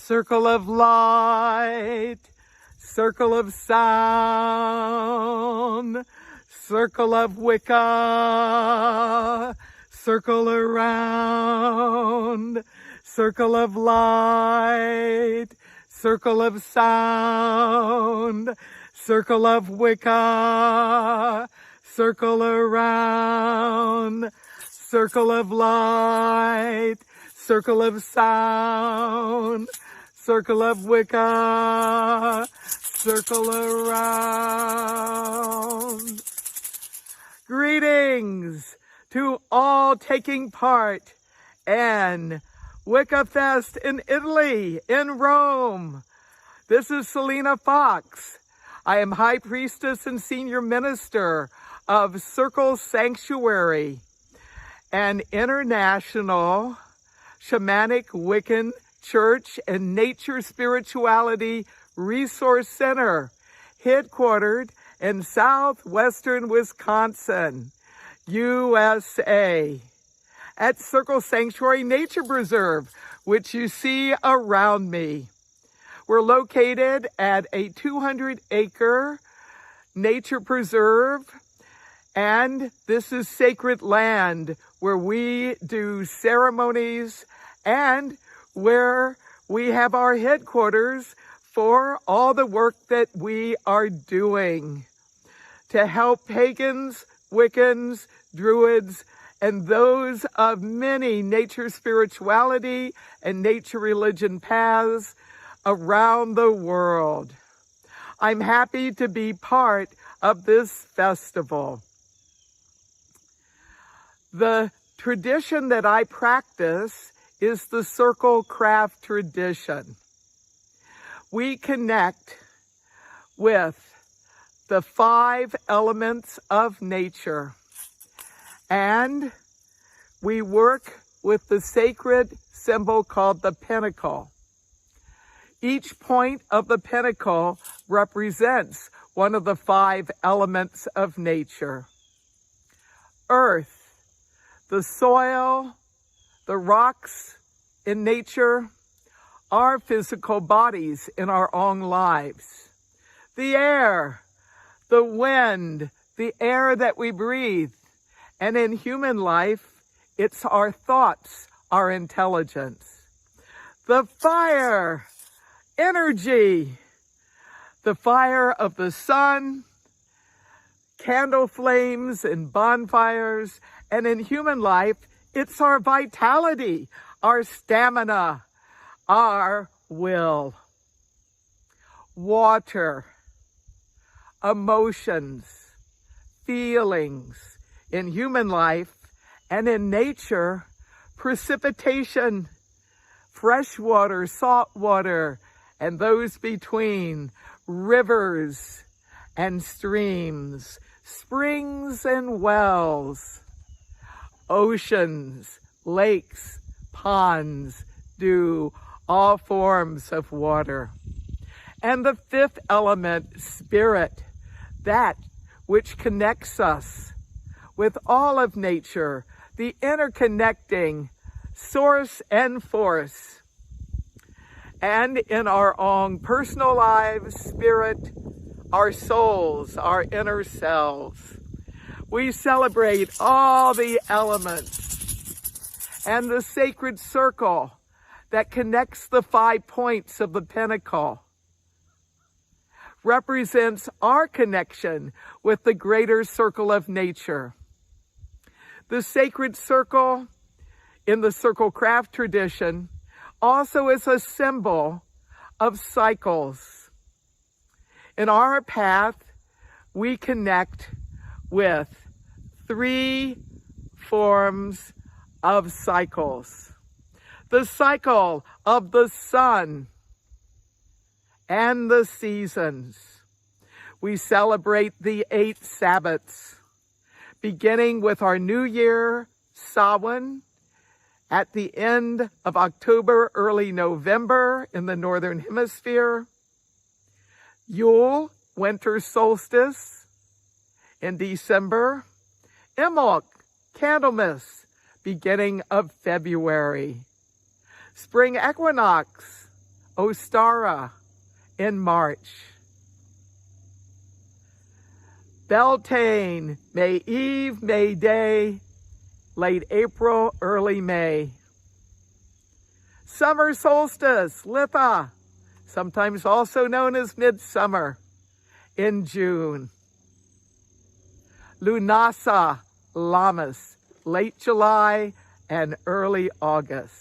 circle of light, circle of sound, circle of Wicca, circle around, circle of light, circle of sound, circle of Wicca, circle around, circle of light, circle of sound, circle of Wicca, circle around. Greetings to all taking part in Wicca Fest in Italy, in Rome. This is Selena Fox. I am High Priestess and Senior Minister of Circle Sanctuary, an international shamanic Wiccan church and nature spirituality resource center, headquartered in southwestern Wisconsin, USA, at Circle Sanctuary Nature Preserve, which you see around me. We're located at a 200-acre nature preserve, and this is sacred land where we do ceremonies and where we have our headquarters for all the work that we are doing to help pagans, Wiccans, Druids, and those of many nature spirituality and nature religion paths around the world. I'm happy to be part of this festival. The tradition that I practice is the circle craft tradition. We connect with the 5 elements of nature, and we work with the sacred symbol called the pentacle. Each point of the pentacle represents one of the 5 elements of nature. Earth, the soil, the rocks in nature, our physical bodies in our own lives. The air, the wind, the air that we breathe. And in human life, it's our thoughts, our intelligence. The fire, energy, the fire of the sun, candle flames and bonfires. And in human life, it's our vitality, our stamina, our will. Water, emotions, feelings. In human life and in nature, precipitation, fresh water, salt water, and those between, rivers and streams, springs and wells, oceans, lakes, ponds, dew, all forms of water. And the 5th element, spirit, that which connects us with all of nature, the interconnecting source and force. And in our own personal lives, spirit, our souls, our inner selves. We celebrate all the elements and the sacred circle that connects the 5 points of the pentacle represents our connection with the greater circle of nature. The sacred circle in the circle craft tradition also is a symbol of cycles. In our path, we connect with 3 forms of cycles. The cycle of the sun and the seasons. We celebrate the 8 Sabbaths, beginning with our New Year, Samhain, at the end of October, early November in the Northern Hemisphere. Yule, winter solstice, in December. Imbolc, Candlemas, beginning of February. Spring equinox, Ostara in March. Beltane, May Eve, May Day, late April, early May. Summer solstice, Lipa, sometimes also known as midsummer, in June. Lunasa, Lammas, late July and early August.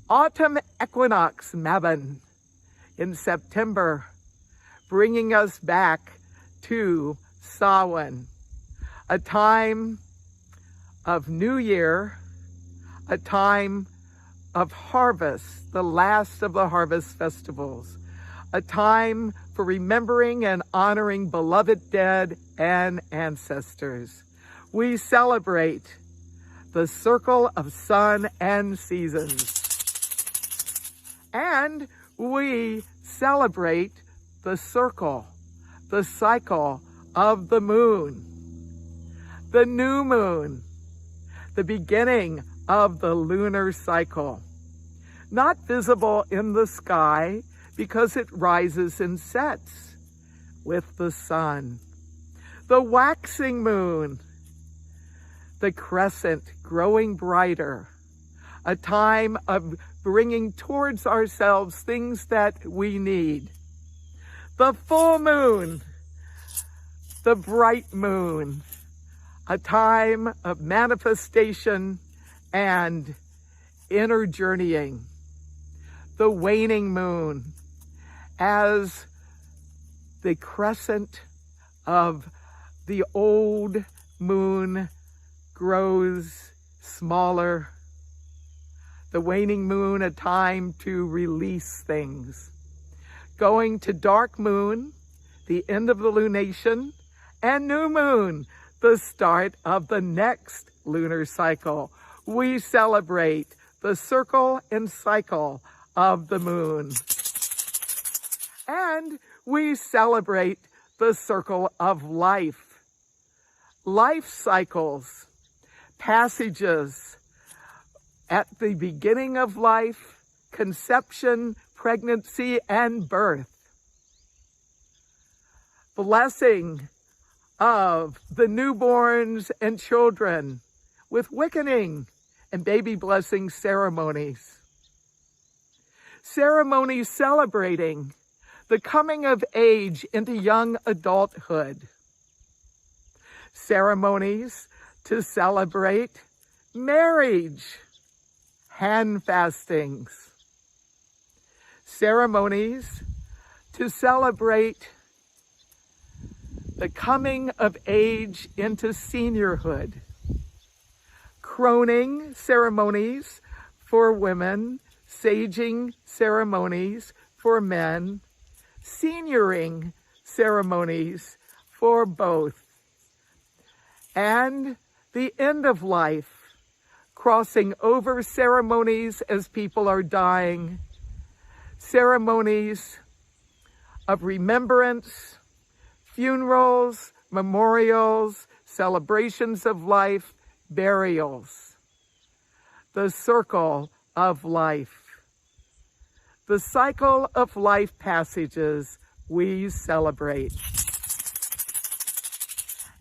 Autumn equinox, Mabon, in September, bringing us back to Samhain, a time of New Year, a time of harvest, the last of the harvest festivals, a time for remembering and honoring beloved dead and ancestors. We celebrate the circle of sun and seasons. And we celebrate the circle, the cycle of the moon, the new moon, the beginning of the lunar cycle. Not visible in the sky because it rises and sets with the sun. The waxing moon, the crescent growing brighter, a time of bringing towards ourselves things that we need. The full moon, the bright moon, a time of manifestation and inner journeying. The waning moon, as the crescent of the old moon grows smaller. The waning moon, a time to release things. Going to dark moon, the end of the lunation, and new moon, the start of the next lunar cycle. We celebrate the circle and cycle of the moon. And we celebrate the circle of life. Life cycles, passages at the beginning of life, conception, pregnancy, and birth. Blessing of the newborns and children with wiccaning and baby blessing ceremonies. Ceremonies celebrating the coming of age into young adulthood. Ceremonies to celebrate marriage, hand fastings. Ceremonies to celebrate the coming of age into seniorhood. Croning ceremonies for women, saging ceremonies for men, senioring ceremonies for both. And the end of life, crossing over ceremonies as people are dying, ceremonies of remembrance, funerals, memorials, celebrations of life, burials. The circle of life. The cycle of life passages we celebrate.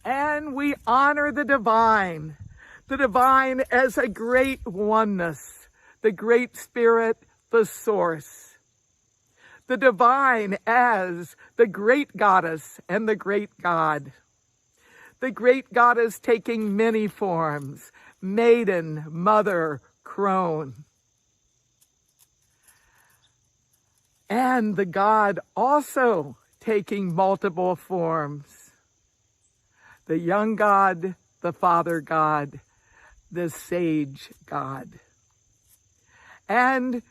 And we honor the divine as a great oneness, the great spirit, the source. The divine as the great goddess and the great god. The great goddess taking many forms, maiden, mother, crone. And the god also taking multiple forms. The young god, the father god, the sage god. And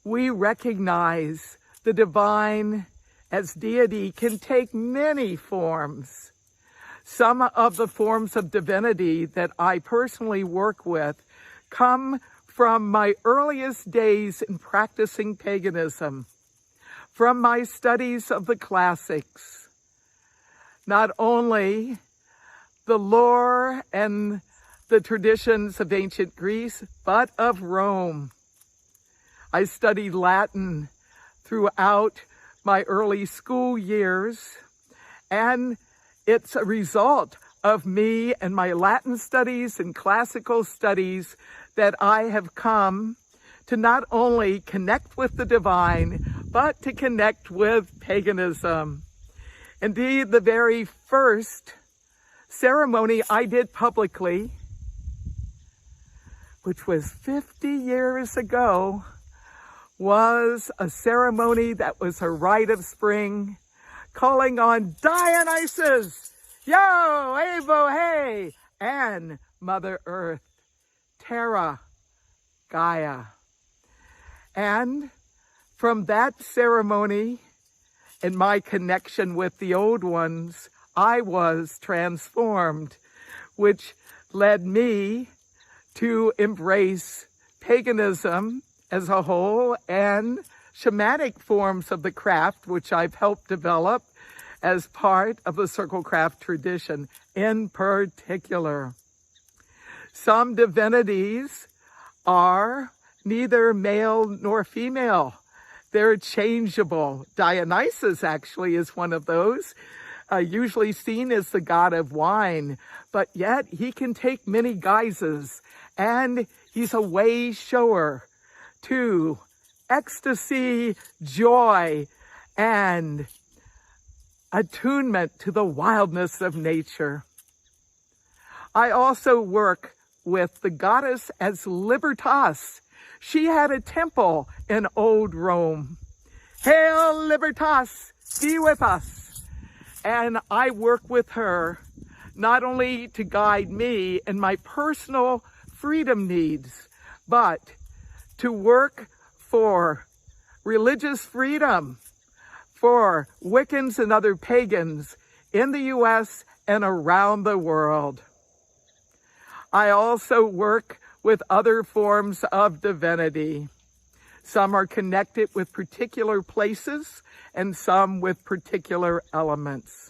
we recognize the divine as deity can take many forms. Some of the forms of divinity that I personally work with come from my earliest days in practicing paganism, from my studies of the classics. Not only the lore and the traditions of ancient Greece, but of Rome. I studied Latin throughout my early school years, and it's a result of me and my Latin studies and classical studies that I have come to not only connect with the divine, but to connect with paganism. Indeed, the very first ceremony I did publicly, which was 50 years ago, was a ceremony that was a rite of spring, calling on Dionysus, Yo, Avo, Hey, and Mother Earth, Terra, Gaia. And from that ceremony and my connection with the old ones, I was transformed, which led me to embrace paganism as a whole and shamanic forms of the craft, which I've helped develop as part of the circle craft tradition in particular. Some divinities are neither male nor female. They're changeable. Dionysus actually is one of those, usually seen as the god of wine, but yet he can take many guises, and he's a way shower to ecstasy, joy, and attunement to the wildness of nature. I also work with the goddess as Libertas. She had a temple in old Rome. Hail Libertas, be with us. And I work with her not only to guide me in my personal freedom needs, but to work for religious freedom for Wiccans and other pagans in the U.S. and around the world. I also work with other forms of divinity. Some are connected with particular places and some with particular elements.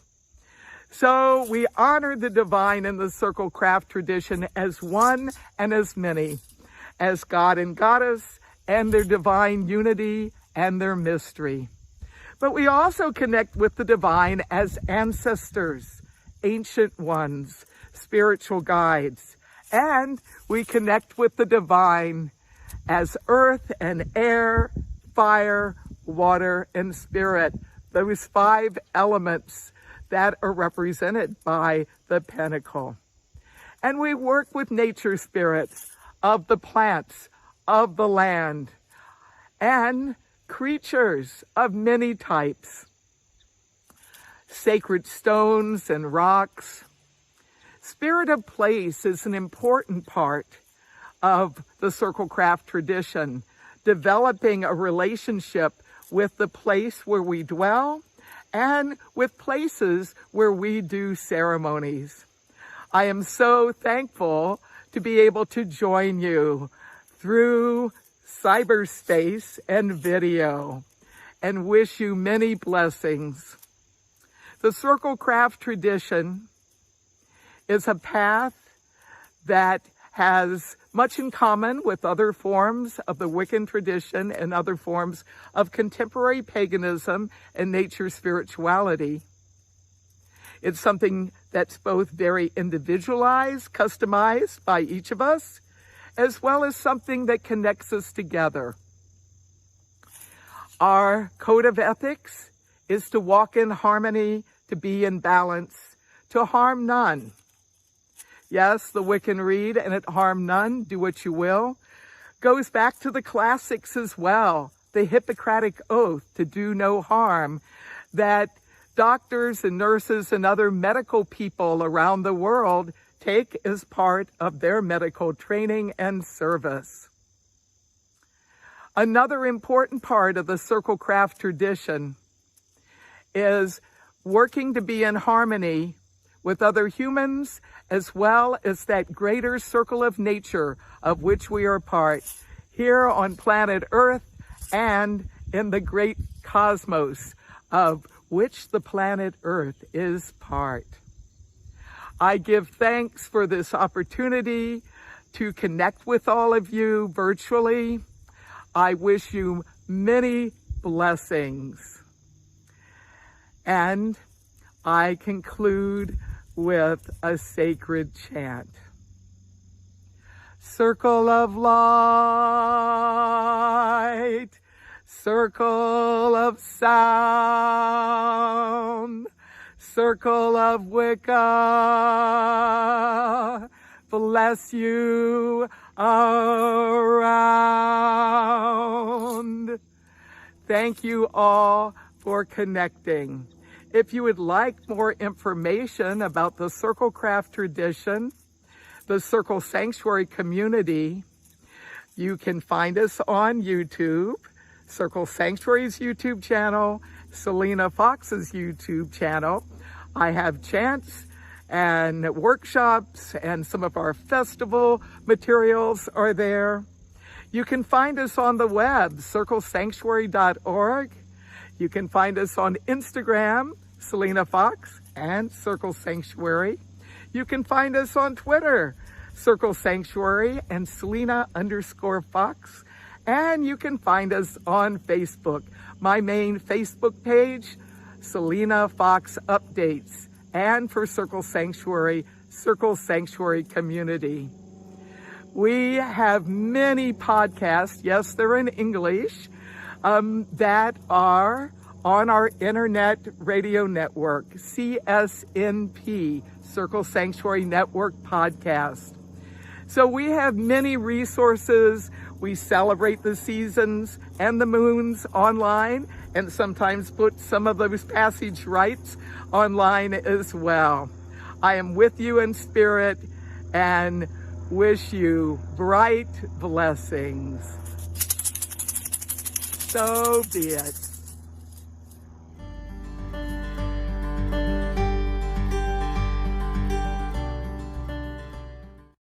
So we honor the divine in the circle craft tradition as one and as many, as God and Goddess and their divine unity and their mystery. But we also connect with the divine as ancestors, ancient ones, spiritual guides, and we connect with the divine as earth and air, fire, water, and spirit, those 5 elements that are represented by the pentacle. And we work with nature spirits of the plants, of the land, and creatures of many types, sacred stones and rocks. Spirit of place is an important part of the circle craft tradition, developing a relationship with the place where we dwell and with places where we do ceremonies. I am so thankful to be able to join you through cyberspace and video, and wish you many blessings. The circle craft tradition is a path that has much in common with other forms of the Wiccan tradition and other forms of contemporary paganism and nature spirituality. It's something that's both very individualized, customized by each of us, as well as something that connects us together. Our code of ethics is to walk in harmony, to be in balance, to harm none. Yes, the Wiccan read, and it harm none, do what you will, goes back to the classics as well, the Hippocratic Oath to do no harm, that doctors and nurses and other medical people around the world take as part of their medical training and service. Another important part of the circle craft tradition is working to be in harmony with other humans, as well as that greater circle of nature of which we are part, here on planet Earth and in the great cosmos of which the planet Earth is part. I give thanks for this opportunity to connect with all of you virtually. I wish you many blessings. And I conclude with a sacred chant. Circle of light, circle of sound, circle of Wicca, bless you around. Thank you all for connecting. If you would like more information about the Circle Craft tradition, the Circle Sanctuary community, you can find us on YouTube, Circle Sanctuary's YouTube channel, Selena Fox's YouTube channel. I have chants and workshops, and some of our festival materials are there. You can find us on the web, circlesanctuary.org. You can find us on Instagram, Selena Fox and Circle Sanctuary. You can find us on Twitter, Circle Sanctuary and Selena_Fox. And you can find us on Facebook. My main Facebook page, Selena Fox Updates. And for Circle Sanctuary Community. We have many podcasts, yes, they're in English, that are on our internet radio network, CSNP, Circle Sanctuary Network Podcast. So we have many resources. We celebrate the seasons and the moons online, and sometimes put some of those passage rites online as well. I am with you in spirit and wish you bright blessings. So be it.